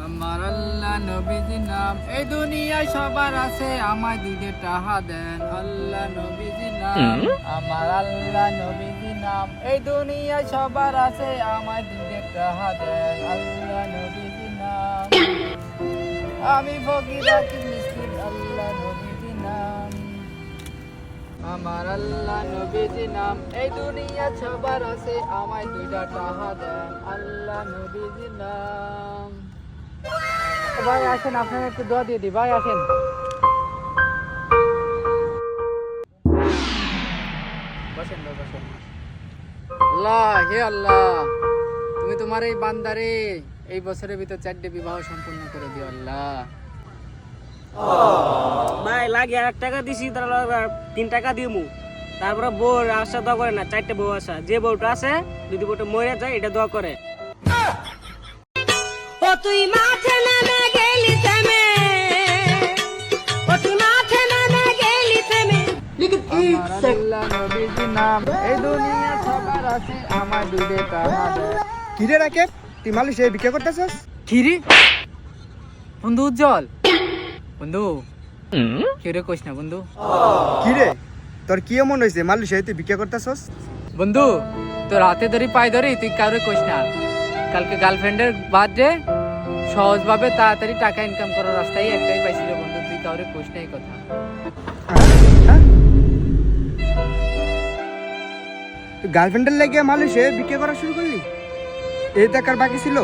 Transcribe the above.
আমার আল্লাহ নবীজির নাম এই দুনিয়ায় সবার আছে, আমায় দুইটা টাহা দেন। আল্লাহ নবীজির নাম, আমার আল্লাহ নবীজির নাম এই দুনিয়ায় সবার আছে, আমায় দুইটা টাহা দেন। আল্লাহ নবীজির নাম, আমি ফকির কি মিসকিন, আল্লাহ নবীজির নাম, আমার আল্লাহ নবীজির নাম এই দুনিয়া সবার আছে, আমায় দুইটা টাহা দেন। আল্লাহ নবীজির নাম। ভাই আসেন, আপনার একটু দোয়া দিয়ে দিই। ভাই আসেন। বসেন ভাই, বসেন। আল্লাহ, হে আল্লাহ, তুমি তোমার এই বান্দারে এই বছরের ভিতর 4টে বিবাহ সম্পূর্ণ করে দিও আল্লাহ। ভাই লাগে 1 টাকা দিছি, তার 3 টাকা দিমু। তারপরে বউর আশা দোয়া করে না, 4টে বউ আসা, যে বউটা আছে যদি বউটা মরে যায় এটা দোয়া করে। ও তুই মাঠে নেমে গেলি থেমে, ও তুই মাঠে নেমে গেলি থেমে। আমার আল্লাহ নবীজির নাম এই দুনিয়া সবার আছে, আমায় দুইটা টাহা দেন। কিরে রাকেব, তুই মালয়েশিয়ায় ভিক্ষা করতেছস? খিরি বন্ধু উজ্জ্বল, বন্ধু কিরে কইস না বন্ধু। কিরে তোর কি এমন হয়েছে মালয়েশিয়ায় তুই ভিক্ষা করতেছস? বন্ধু তোর হাতে ধরি পায়ে ধরি, তুই কাউরে কইস না। কালকে গার্লফ্রেন্ডের বার্থডে, সহজভাবে তাড়াতাড়ি টাকা ইনকাম করার রাস্তাই একটাই পাইছিল বন্ধু, তুই কাউরে কইস না এই কথা। তুই গার্লফ্রেন্ডের লেগে মালয়েশিয়ায় ভিক্ষা করা শুরু করলি? এই টাকার বাকি ছিল?